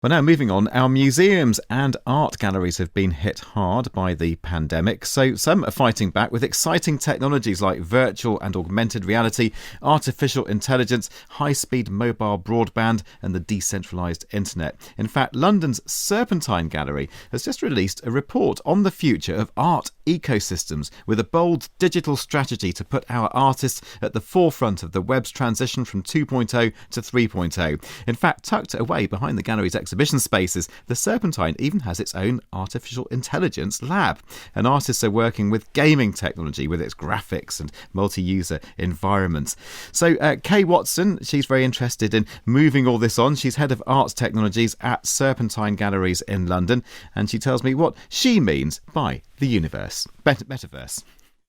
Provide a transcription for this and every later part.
Well, now moving on, our museums and art galleries have been hit hard by the pandemic, so some are fighting back with exciting technologies like virtual and augmented reality, artificial intelligence, high-speed mobile broadband and the decentralised internet. In fact, London's Serpentine Gallery has just released a report on the future of art ecosystems with a bold digital strategy to put our artists at the forefront of the web's transition from 2.0 to 3.0. In fact, tucked away behind the gallery's exhibition spaces, the Serpentine even has its own artificial intelligence lab. And artists are working with gaming technology with its graphics and multi-user environments. So Kay Watson, she's very interested in moving all this on. She's head of arts technologies at Serpentine Galleries in London, and she tells me what she means by the universe, MetaVerse.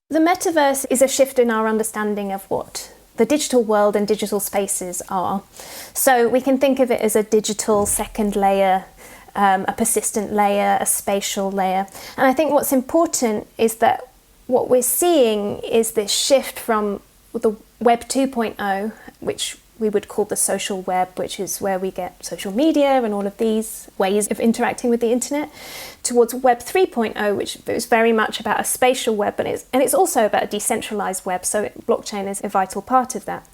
The metaverse is a shift in our understanding of what the digital world and digital spaces are. So we can think of it as a digital second layer, a persistent layer, a spatial layer. And I think what's important is that what we're seeing is this shift from the Web 2.0, which we would call the social web, which is where we get social media and all of these ways of interacting with the internet, towards Web 3.0, which is very much about a spatial web, and it's also about a decentralized web, so blockchain is a vital part of that.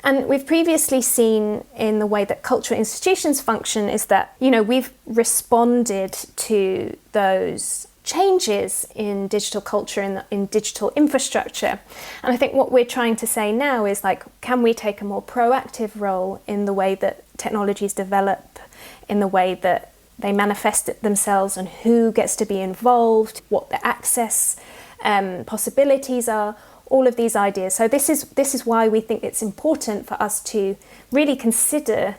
And we've previously seen in the way that cultural institutions function is that, we've responded to those changes in digital culture and in digital infrastructure. And I think what we're trying to say now is can we take a more proactive role in the way that technologies develop, in the way that they manifest themselves and who gets to be involved, what the access possibilities are, all of these ideas. So this is why we think it's important for us to really consider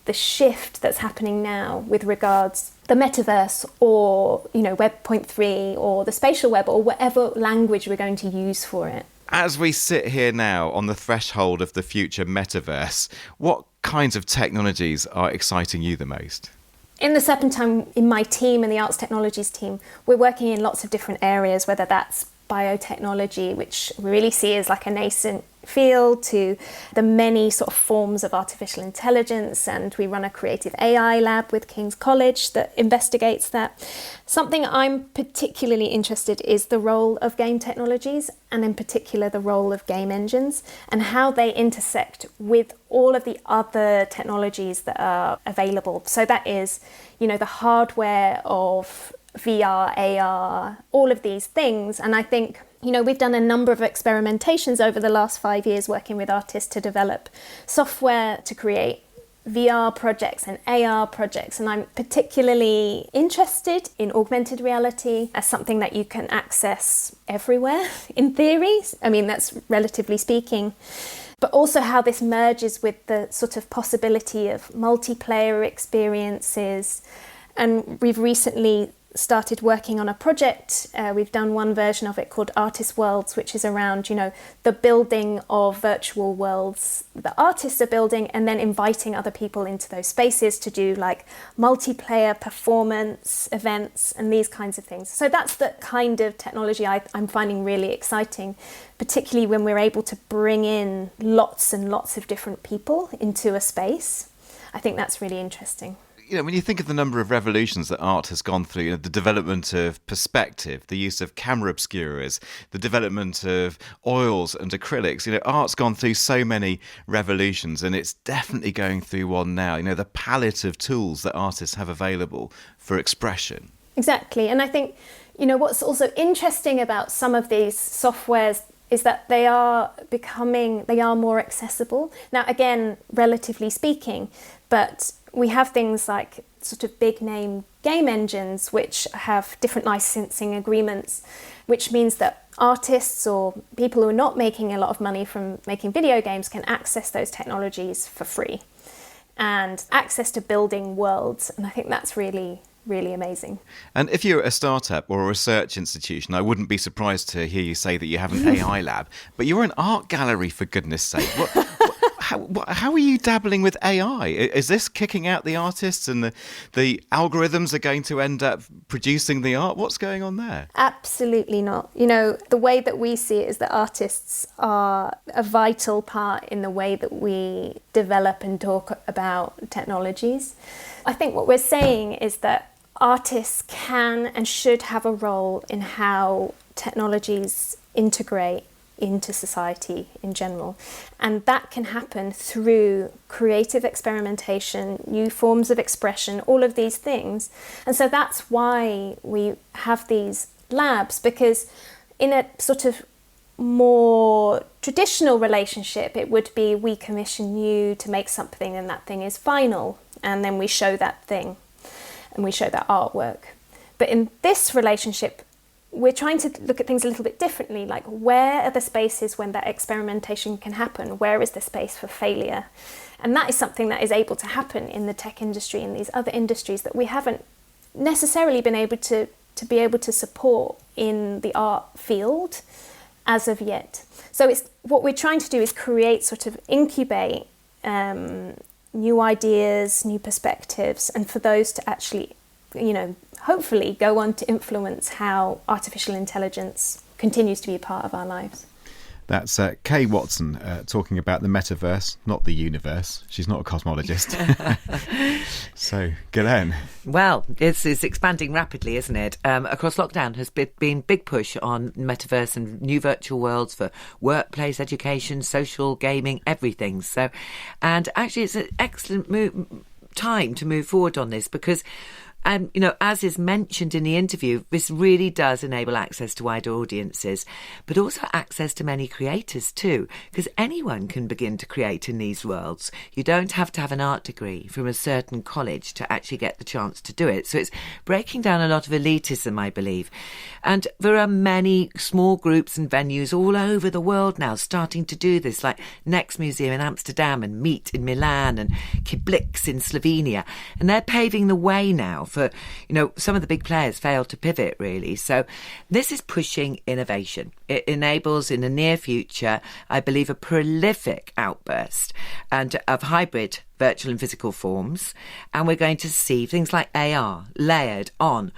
the shift that's happening now with regards the metaverse or Web 0.3 or the spatial web or whatever language we're going to use for it. As we sit here now on the threshold of the future metaverse, what kinds of technologies are exciting you the most? In the Serpentine, in my team, in the arts technologies team, we're working in lots of different areas, whether that's biotechnology, which we really see as a nascent field, to the many sort of forms of artificial intelligence, and we run a creative AI lab with King's College that investigates that. Something I'm particularly interested in is the role of game technologies, and in particular the role of game engines and how they intersect with all of the other technologies that are available. So that is, the hardware of VR, AR, all of these things. And I think, we've done a number of experimentations over the last 5 years working with artists to develop software to create VR projects and AR projects. And I'm particularly interested in augmented reality as something that you can access everywhere in theory. I mean, that's relatively speaking. But also how this merges with the sort of possibility of multiplayer experiences. And we've recently started working on a project. We've done one version of it called Artist Worlds, which is around, the building of virtual worlds the artists are building and then inviting other people into those spaces to do multiplayer performance events and these kinds of things. So that's the kind of technology I'm finding really exciting, particularly when we're able to bring in lots and lots of different people into a space. I think that's really interesting. When you think of the number of revolutions that art has gone through, the development of perspective, the use of camera obscurers, the development of oils and acrylics, art's gone through so many revolutions, and it's definitely going through one now. The palette of tools that artists have available for expression. Exactly. And I think, what's also interesting about some of these softwares is that they are more accessible. Now, again, relatively speaking, but we have things like sort of big name game engines which have different licensing agreements, which means that artists or people who are not making a lot of money from making video games can access those technologies for free and access to building worlds. And I think that's really, really amazing. And if you're a startup or a research institution, I wouldn't be surprised to hear you say that you have an AI lab, but you're an art gallery, for goodness sake. how are you dabbling with AI? Is this kicking out the artists and the algorithms are going to end up producing the art? What's going on there? Absolutely not. The way that we see it is that artists are a vital part in the way that we develop and talk about technologies. I think what we're saying is that artists can and should have a role in how technologies integrate into society in general. And that can happen through creative experimentation, new forms of expression, all of these things. And so that's why we have these labs, because in a sort of more traditional relationship, it would be we commission you to make something and that thing is final, and then we show that thing and we show that artwork. But in this relationship, we're trying to look at things a little bit differently, like where are the spaces when that experimentation can happen? Where is the space for failure? And that is something that is able to happen in the tech industry and these other industries that we haven't necessarily been able to be able to support in the art field as of yet. So it's what we're trying to do is create, sort of incubate new ideas, new perspectives, and for those to actually, hopefully go on to influence how artificial intelligence continues to be a part of our lives. That's Kay Watson talking about the metaverse, not the universe. She's not a cosmologist. So, Ghisaine. Well, it's expanding rapidly, isn't it? Across lockdown has been big push on metaverse and new virtual worlds for workplace, education, social, gaming, everything. So, and actually it's an excellent time to move forward on this because as is mentioned in the interview, this really does enable access to wider audiences, but also access to many creators too, because anyone can begin to create in these worlds. You don't have to have an art degree from a certain college to actually get the chance to do it. So it's breaking down a lot of elitism, I believe. And there are many small groups and venues all over the world now starting to do this, like Next Museum in Amsterdam and Meet in Milan and Kiblix in Slovenia. And they're paving the way now for, some of the big players failed to pivot, really. So this is pushing innovation. It enables, in the near future, I believe, a prolific outburst of hybrid virtual and physical forms. And we're going to see things like AR layered on,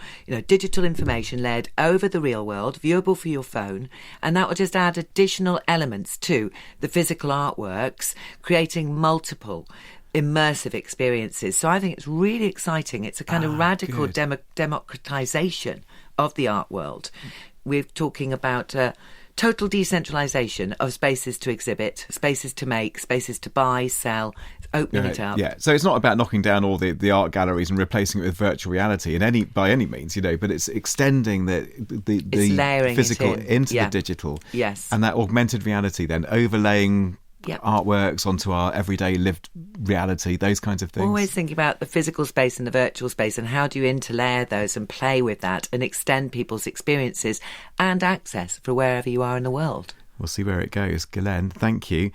digital information layered over the real world, viewable for your phone. And that will just add additional elements to the physical artworks, creating multiple immersive experiences. So I think it's really exciting. It's a kind of radical democratization of the art world. We're talking about total decentralization of spaces to exhibit, spaces to make, spaces to buy, sell, opening it up. Yeah, so it's not about knocking down all the art galleries and replacing it with virtual reality by any means, but it's extending the physical into the digital. Yes. And that augmented reality then overlaying artworks onto our everyday lived reality, those kinds of things. Always thinking about the physical space and the virtual space and how do you interlayer those and play with that and extend people's experiences and access for wherever you are in the world. We'll see where it goes. Ghisaine, thank you.